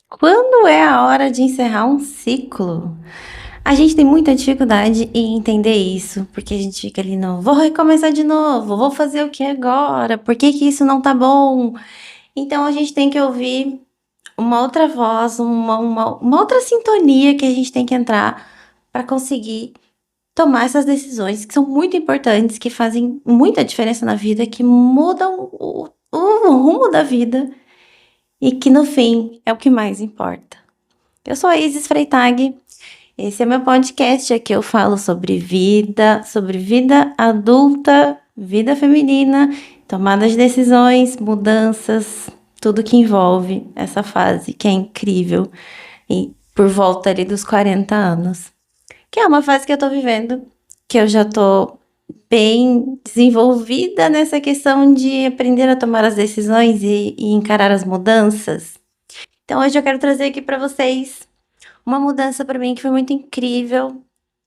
Quando é a hora de encerrar um ciclo? A gente tem muita dificuldade em entender isso, porque a gente fica ali, não, vou recomeçar de novo, vou fazer o que agora? Por que que isso não tá bom? Então a gente tem que ouvir uma outra voz, uma outra sintonia que a gente tem que entrar para conseguir tomar essas decisões que são muito importantes, que fazem muita diferença na vida, que mudam o rumo da vida e que no fim é o que mais importa. Eu sou a Isis Freitag. Esse é meu podcast. Aqui eu falo sobre vida adulta, vida feminina, tomada de decisões, mudanças, tudo que envolve essa fase que é incrível e por volta ali dos 40 anos. Que é uma fase que eu tô vivendo, que eu já tô bem desenvolvida nessa questão de aprender a tomar as decisões e encarar as mudanças. Então hoje eu quero trazer aqui para vocês uma mudança para mim que foi muito incrível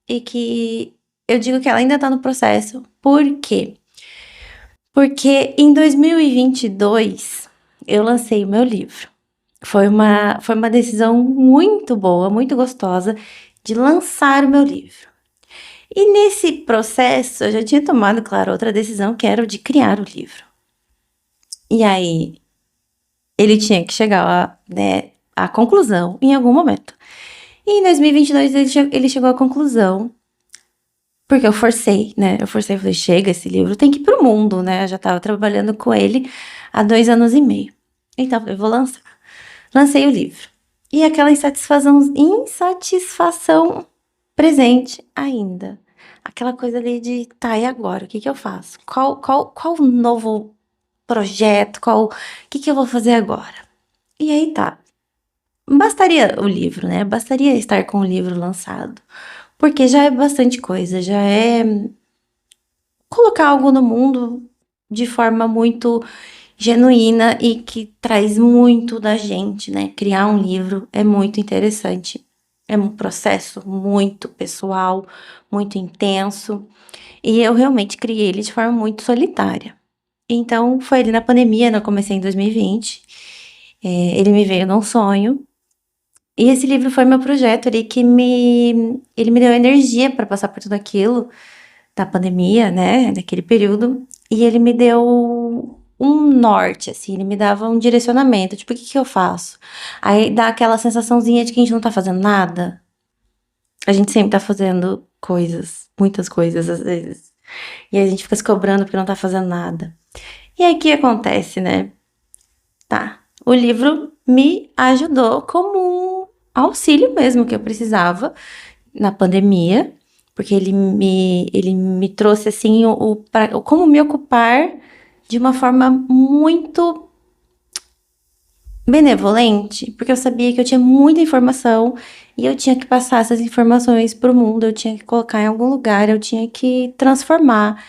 e que eu digo que ela ainda tá no processo. Por quê? Porque em 2022 eu lancei o meu livro. Foi uma decisão muito boa, muito gostosa de lançar o meu livro. E nesse processo eu já tinha tomado, claro, outra decisão que era o de criar o livro. E aí ele tinha que chegar à conclusão em algum momento. E em 2022 ele chegou à conclusão. Porque eu forcei, né? Eu falei, chega, esse livro tem que ir pro mundo, né? Eu já tava trabalhando com ele há 2 anos e meio. Então, eu vou lançar. Lancei o livro. E aquela insatisfação presente ainda. Aquela coisa ali de, tá, e agora? O que que eu faço? Qual novo projeto? O que que eu vou fazer agora? E aí tá. Bastaria o livro, né? Bastaria estar com o livro lançado. Porque já é bastante coisa, já é colocar algo no mundo de forma muito genuína e que traz muito da gente, né? Criar um livro é muito interessante. É um processo muito pessoal, muito intenso. E eu realmente criei ele de forma muito solitária. Então, foi ali na pandemia, né? Eu comecei em 2020. Ele me veio num sonho. E esse livro foi meu projeto ali ele me deu energia para passar por tudo aquilo da pandemia, né, daquele período, e ele me deu um norte, assim, ele me dava um direcionamento, tipo, o que que eu faço? Aí dá aquela sensaçãozinha de que a gente não tá fazendo nada. A gente sempre tá fazendo coisas, muitas coisas às vezes. E aí a gente fica se cobrando porque não tá fazendo nada. E aí o que acontece, né? Tá, o livro me ajudou como um auxílio mesmo que eu precisava na pandemia, porque ele me trouxe assim o como me ocupar de uma forma muito benevolente, porque eu sabia que eu tinha muita informação e eu tinha que passar essas informações para o mundo, eu tinha que colocar em algum lugar, eu tinha que transformar.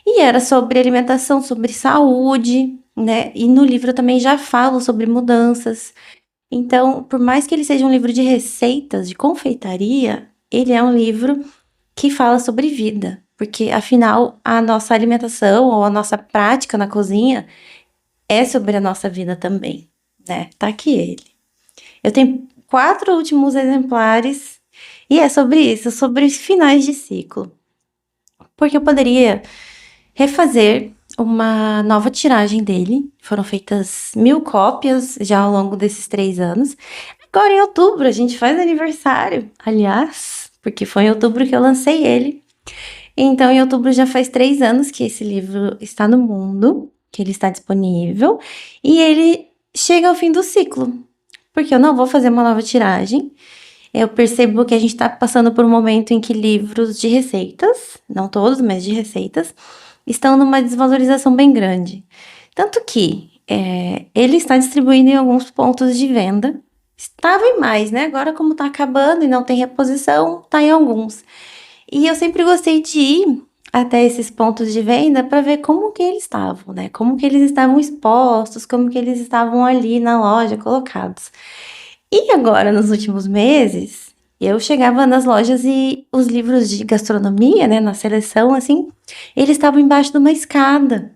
E era sobre alimentação, sobre saúde, né? E no livro eu também já falo sobre mudanças. Então, por mais que ele seja um livro de receitas, de confeitaria, ele é um livro que fala sobre vida, porque afinal a nossa alimentação ou a nossa prática na cozinha é sobre a nossa vida também, né? Tá aqui ele. Eu tenho 4 últimos exemplares e é sobre isso, sobre os finais de ciclo. Porque eu poderia refazer uma nova tiragem dele. Foram feitas 1000 cópias já ao longo desses 3 anos. Agora em outubro a gente faz aniversário, aliás, porque foi em outubro que eu lancei ele. Então, em outubro já faz 3 anos que esse livro está no mundo, que ele está disponível, e ele chega ao fim do ciclo, porque eu não vou fazer uma nova tiragem. Eu percebo que a gente está passando por um momento em que livros de receitas, não todos, mas de receitas, estão numa desvalorização bem grande. Tanto que ele está distribuindo em alguns pontos de venda. Estava em mais, né? Agora, como está acabando e não tem reposição, está em alguns. E eu sempre gostei de ir até esses pontos de venda para ver como que eles estavam, né? Como que eles estavam expostos, como que eles estavam ali na loja colocados. E agora, nos últimos meses, eu chegava nas lojas e os livros de gastronomia, né, na seleção, assim, eles estavam embaixo de uma escada.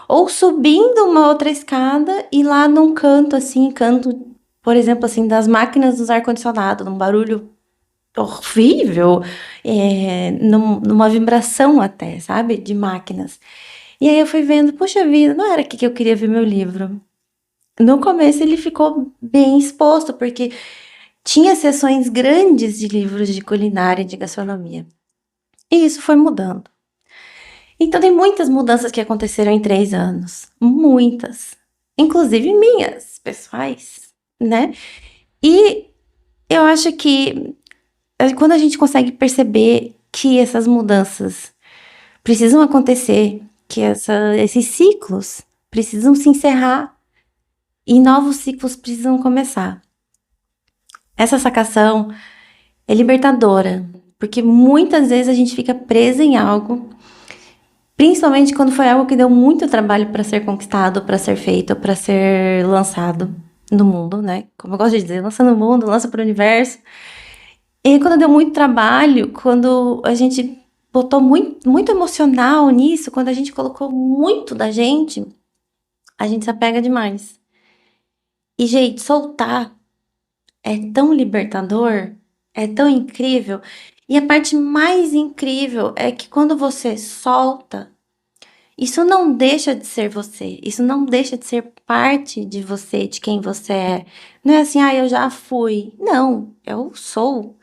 Ou subindo uma outra escada e lá num canto, assim, canto por exemplo, assim, das máquinas dos ar-condicionado, num barulho horrível, numa vibração até, sabe? De máquinas. E aí eu fui vendo, puxa vida, não era aqui que eu queria ver meu livro. No começo ele ficou bem exposto, porque tinha seções grandes de livros de culinária e de gastronomia. E isso foi mudando. Então tem muitas mudanças que aconteceram em 3 anos. Muitas. Inclusive minhas, pessoais, né? E eu acho que quando a gente consegue perceber que essas mudanças precisam acontecer, que esses ciclos precisam se encerrar e novos ciclos precisam começar. Essa sacação é libertadora, porque muitas vezes a gente fica presa em algo, principalmente quando foi algo que deu muito trabalho para ser conquistado, para ser feito, para ser lançado no mundo, né? Como eu gosto de dizer, lança no mundo, lança para o universo. E quando deu muito trabalho, quando a gente botou muito, muito emocional nisso, quando a gente colocou muito da gente, a gente se apega demais. E, gente, soltar é tão libertador, é tão incrível. E a parte mais incrível é que quando você solta, isso não deixa de ser você, isso não deixa de ser parte de você, de quem você é. Não é assim, eu já fui. Não, eu sou.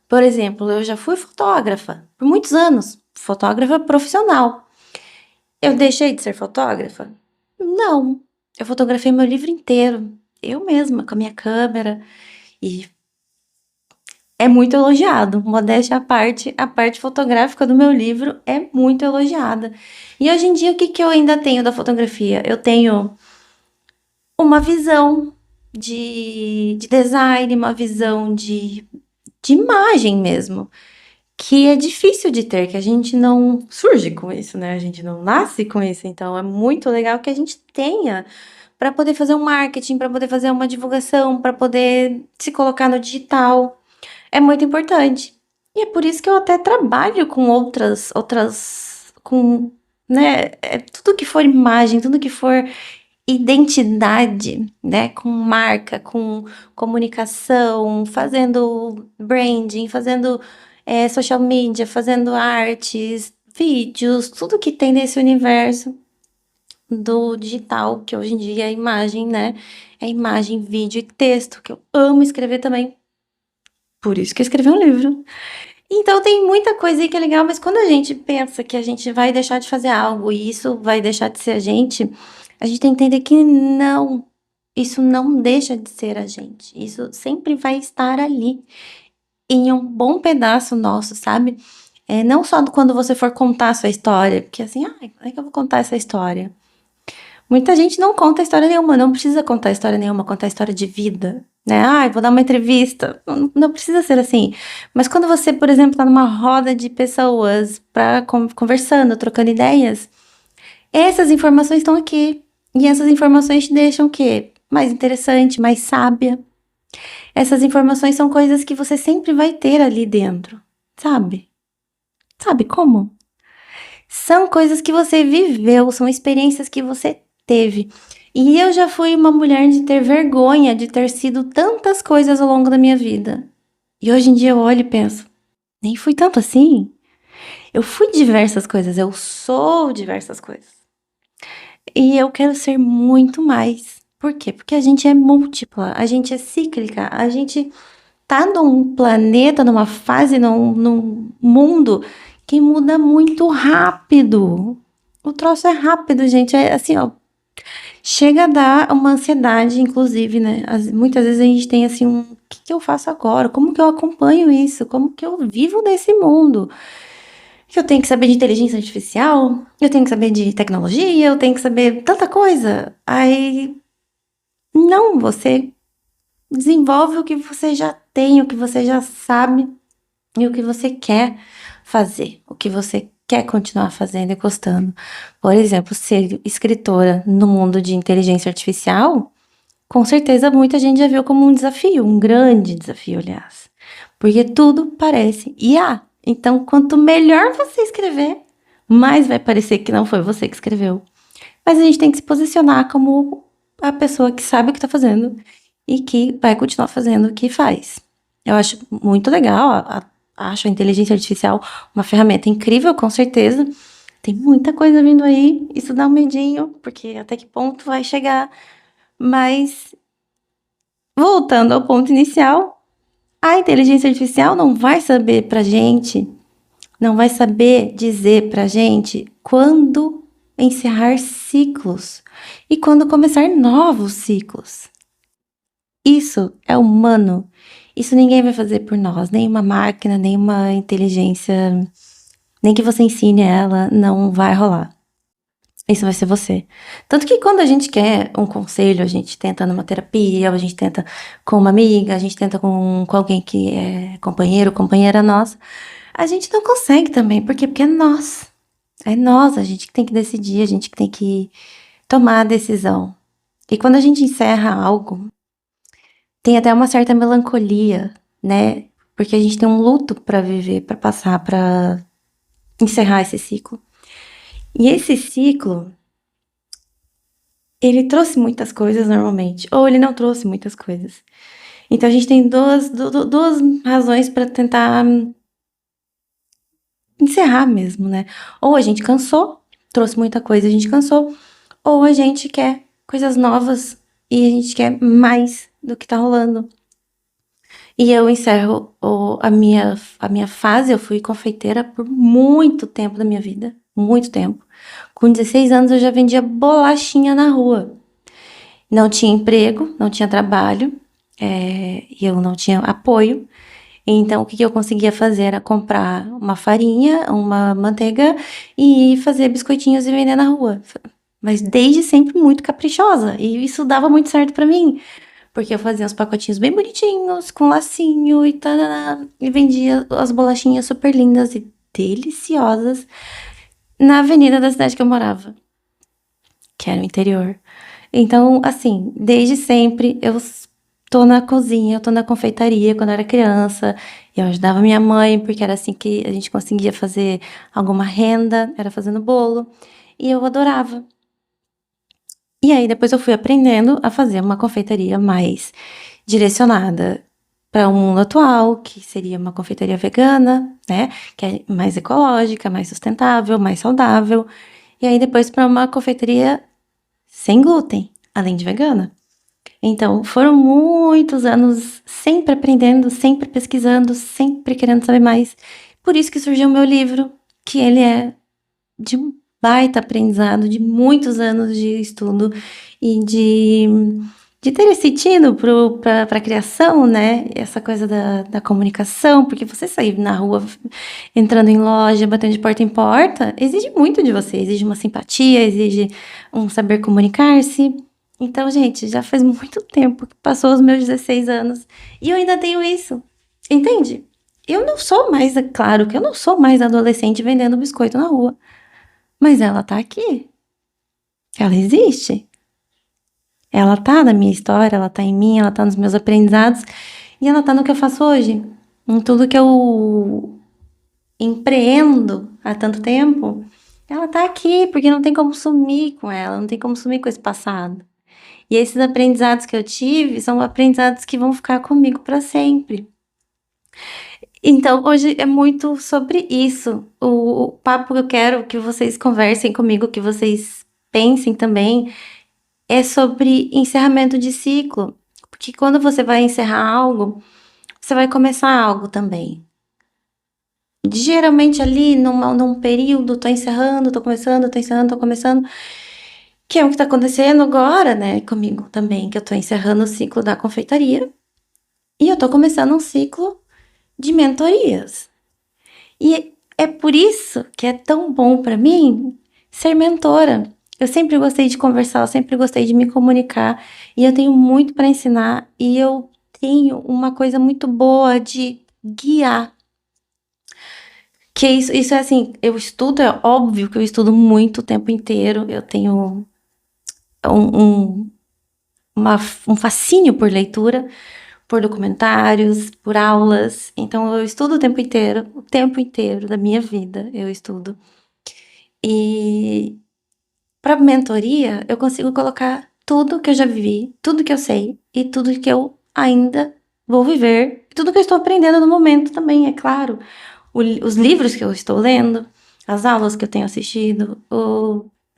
Por exemplo, eu já fui fotógrafa por muitos anos, fotógrafa profissional. Eu deixei de ser fotógrafa? Não. Eu fotografei meu livro inteiro, eu mesma, com a minha câmera, e é muito elogiado. Modéstia à parte, a parte fotográfica do meu livro é muito elogiada. E hoje em dia, o que eu ainda tenho da fotografia? Eu tenho uma visão de design, uma visão de imagem mesmo, que é difícil de ter, que a gente não surge com isso, né? A gente não nasce com isso. Então, é muito legal que a gente tenha para poder fazer um marketing, para poder fazer uma divulgação, para poder se colocar no digital. É muito importante. E é por isso que eu até trabalho com com, né, tudo que for imagem, tudo que for identidade, né, com marca, com comunicação, fazendo branding, fazendo social media, fazendo artes, vídeos, tudo que tem nesse universo do digital, que hoje em dia é imagem, né? É imagem, vídeo e texto, que eu amo escrever também. Por isso que eu escrevi um livro. Então tem muita coisa aí que é legal, mas quando a gente pensa que a gente vai deixar de fazer algo e isso vai deixar de ser a gente tem que entender que não, isso não deixa de ser a gente. Isso sempre vai estar ali, em um bom pedaço nosso, sabe? Não só quando você for contar a sua história, porque assim, como é que eu vou contar essa história? Muita gente não conta história nenhuma, não precisa contar história nenhuma, contar história de vida, né? Vou dar uma entrevista. Não precisa ser assim. Mas quando você, por exemplo, tá numa roda de pessoas conversando, trocando ideias, essas informações estão aqui. E essas informações te deixam o quê? Mais interessante, mais sábia. Essas informações são coisas que você sempre vai ter ali dentro, sabe? Sabe como? São coisas que você viveu, são experiências que você teve. E eu já fui uma mulher de ter vergonha de ter sido tantas coisas ao longo da minha vida. E hoje em dia eu olho e penso, nem fui tanto assim. Eu fui diversas coisas, eu sou diversas coisas. E eu quero ser muito mais. Por quê? Porque a gente é múltipla, a gente é cíclica, a gente tá num planeta, numa fase, num mundo que muda muito rápido. O troço é rápido, gente. É assim, ó. Chega a dar uma ansiedade, inclusive, né? Muitas vezes a gente tem assim o que eu faço agora? Como que eu acompanho isso? Como que eu vivo nesse mundo? Eu tenho que saber de inteligência artificial, eu tenho que saber de tecnologia, eu tenho que saber tanta coisa. Aí, não, você desenvolve o que você já tem, o que você já sabe e o que você quer fazer, o que você quer continuar fazendo e gostando. Por exemplo, ser escritora no mundo de inteligência artificial, com certeza muita gente já viu como um desafio, um grande desafio, aliás. Porque tudo parece IA. Então, quanto melhor você escrever, mais vai parecer que não foi você que escreveu. Mas a gente tem que se posicionar como a pessoa que sabe o que está fazendo e que vai continuar fazendo o que faz. Eu acho muito legal, acho a inteligência artificial uma ferramenta incrível, com certeza. Tem muita coisa vindo aí, isso dá um medinho, porque até que ponto vai chegar. Mas, voltando ao ponto inicial, a inteligência artificial não vai saber pra gente, não vai saber dizer pra gente quando encerrar ciclos e quando começar novos ciclos. Isso é humano. Isso ninguém vai fazer por nós, nem uma máquina, nem uma inteligência, nem que você ensine ela, não vai rolar. Isso vai ser você. Tanto que quando a gente quer um conselho, a gente tenta numa terapia, ou a gente tenta com uma amiga, a gente tenta com alguém que é companheiro, companheira nossa, a gente não consegue também. Por quê? Porque é nós. É nós, a gente que tem que decidir, a gente que tem que tomar a decisão. E quando a gente encerra algo, tem até uma certa melancolia, né? Porque a gente tem um luto pra viver, pra passar, pra encerrar esse ciclo. E esse ciclo, ele trouxe muitas coisas normalmente, ou ele não trouxe muitas coisas. Então a gente tem duas razões pra tentar encerrar mesmo, né? Ou a gente cansou, trouxe muita coisa, a gente cansou, ou a gente quer coisas novas e a gente quer mais do que tá rolando. E eu encerro a minha fase. Eu fui confeiteira por muito tempo da minha vida. Muito tempo. Com 16 anos eu já vendia bolachinha na rua. Não tinha emprego, não tinha trabalho, e eu não tinha apoio. Então, o que eu conseguia fazer era comprar uma farinha, uma manteiga e fazer biscoitinhos e vender na rua. Mas desde sempre muito caprichosa. E isso dava muito certo pra mim. Porque eu fazia uns pacotinhos bem bonitinhos, com lacinho e tarará, e vendia as bolachinhas super lindas e deliciosas na avenida da cidade que eu morava, que era o interior. Então, assim, desde sempre eu tô na cozinha, eu tô na confeitaria quando eu era criança. Eu ajudava minha mãe, porque era assim que a gente conseguia fazer alguma renda, era fazendo bolo. E eu adorava. E aí depois eu fui aprendendo a fazer uma confeitaria mais direcionada para o mundo atual, que seria uma confeitaria vegana, né? Que é mais ecológica, mais sustentável, mais saudável. E aí depois para uma confeitaria sem glúten, além de vegana. Então, foram muitos anos sempre aprendendo, sempre pesquisando, sempre querendo saber mais. Por isso que surgiu o meu livro, que ele é de um baita aprendizado, de muitos anos de estudo e de ter esse tino para a criação, né? Essa coisa da comunicação, porque você sair na rua, entrando em loja, batendo de porta em porta, exige muito de você, exige uma simpatia, exige um saber comunicar-se. Então, gente, já faz muito tempo que passou os meus 16 anos e eu ainda tenho isso, entende? Eu não sou mais, é claro que eu não sou mais adolescente vendendo biscoito na rua, mas ela tá aqui, ela existe. Ela tá na minha história, ela tá em mim, ela tá nos meus aprendizados e ela tá no que eu faço hoje. Em tudo que eu empreendo há tanto tempo, ela tá aqui, porque não tem como sumir com ela, não tem como sumir com esse passado. E esses aprendizados que eu tive são aprendizados que vão ficar comigo para sempre. Então, hoje é muito sobre isso. O papo que eu quero que vocês conversem comigo, que vocês pensem também, é sobre encerramento de ciclo. Porque quando você vai encerrar algo, você vai começar algo também. Geralmente ali num período, tô encerrando, tô começando, tô encerrando, tô começando. Que é o que tá acontecendo agora, né, comigo também, que eu tô encerrando o ciclo da confeitaria. E eu tô começando um ciclo de mentorias. E é por isso que é tão bom pra mim ser mentora. Eu sempre gostei de conversar, eu sempre gostei de me comunicar e eu tenho muito para ensinar e eu tenho uma coisa muito boa de guiar. Que isso é assim, eu estudo, é óbvio que eu estudo muito o tempo inteiro. Eu tenho um, um, um fascínio por leitura, por documentários, por aulas. Então eu estudo o tempo inteiro da minha vida eu estudo. E para mentoria, eu consigo colocar tudo que eu já vivi, tudo que eu sei e tudo que eu ainda vou viver, tudo que eu estou aprendendo no momento também, é claro. Os livros que eu estou lendo, as aulas que eu tenho assistido,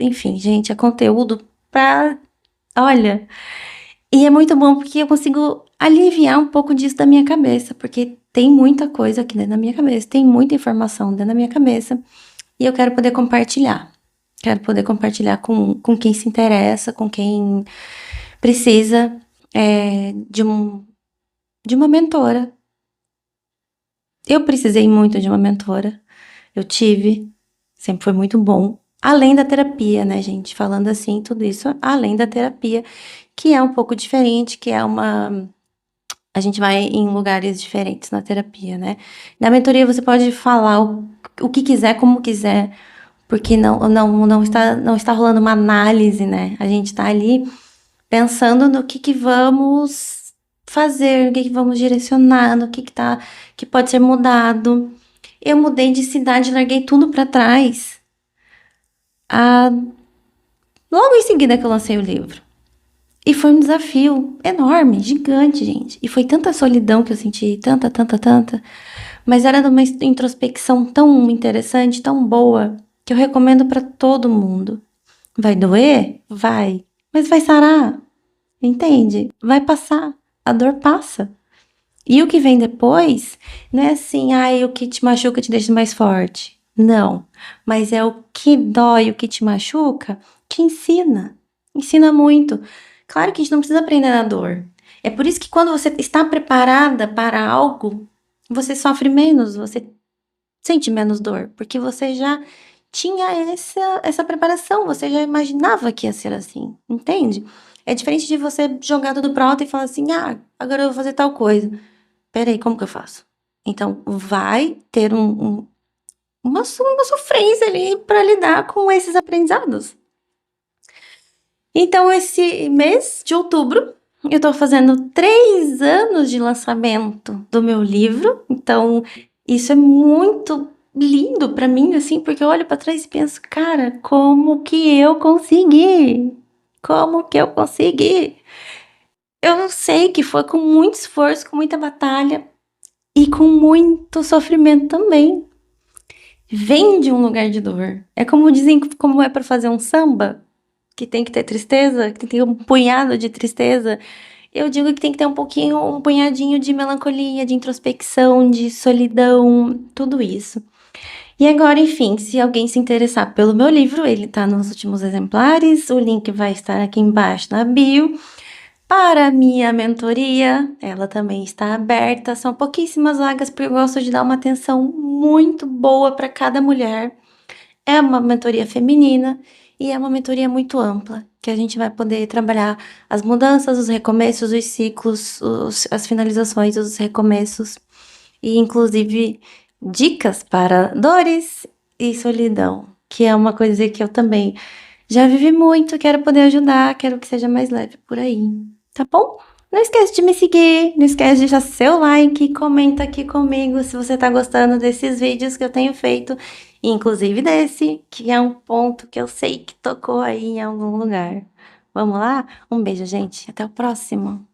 enfim, gente, é conteúdo pra. Olha, e é muito bom porque eu consigo aliviar um pouco disso da minha cabeça, porque tem muita coisa aqui dentro da minha cabeça, tem muita informação dentro da minha cabeça, e eu quero poder compartilhar. Quero poder compartilhar com quem se interessa, com quem precisa de uma mentora. Eu precisei muito de uma mentora. Eu tive, sempre foi muito bom. Além da terapia, né, gente? Falando assim, tudo isso, além da terapia, que é um pouco diferente, que é uma. A gente vai em lugares diferentes na terapia, né? Na mentoria você pode falar o que quiser, como quiser, porque não está rolando uma análise, né? A gente está ali pensando no que vamos fazer, no que vamos direcionar, no que pode ser mudado. Eu mudei de cidade, larguei tudo para trás. Ah, logo em seguida que eu lancei o livro. E foi um desafio enorme, gigante, gente. E foi tanta solidão que eu senti, tanta. Mas era uma introspecção tão interessante, tão boa, que eu recomendo para todo mundo. Vai doer? Vai. Mas vai sarar, entende? Vai passar. A dor passa. E o que vem depois, não é assim, ai, o que te machuca te deixa mais forte. Não. Mas é o que dói, o que te machuca, que ensina. Ensina muito. Claro que a gente não precisa aprender na dor. É por isso que quando você está preparada para algo, você sofre menos, você sente menos dor, porque você já tinha essa preparação, você já imaginava que ia ser assim, entende? É diferente de você jogar tudo pro alto e falar assim, ah, agora eu vou fazer tal coisa. Peraí, como que eu faço? Então, vai ter uma sofrência ali para lidar com esses aprendizados. Então, esse mês de outubro, eu tô fazendo 3 anos de lançamento do meu livro. Então, isso é muito lindo para mim, assim, porque eu olho para trás e penso, cara, como que eu consegui? Como que eu consegui? Eu não sei que foi com muito esforço, com muita batalha e com muito sofrimento também. Vem de um lugar de dor. É como dizem, como é para fazer um samba, que tem que ter tristeza, que tem que ter um punhado de tristeza. Eu digo que tem que ter um punhadinho de melancolia, de introspecção, de solidão, tudo isso. E agora, enfim, se alguém se interessar pelo meu livro, ele tá nos últimos exemplares, o link vai estar aqui embaixo na bio. Para a minha mentoria, ela também está aberta. São pouquíssimas vagas, porque eu gosto de dar uma atenção muito boa para cada mulher. É uma mentoria feminina e é uma mentoria muito ampla, que a gente vai poder trabalhar as mudanças, os recomeços, os ciclos, as finalizações, os recomeços e, inclusive, dicas para dores e solidão, que é uma coisa que eu também já vivi muito, quero poder ajudar, quero que seja mais leve por aí, tá bom? Não esquece de me seguir, não esquece de deixar seu like, comenta aqui comigo se você tá gostando desses vídeos que eu tenho feito, inclusive desse, que é um ponto que eu sei que tocou aí em algum lugar. Vamos lá? Um beijo, gente. Até o próximo.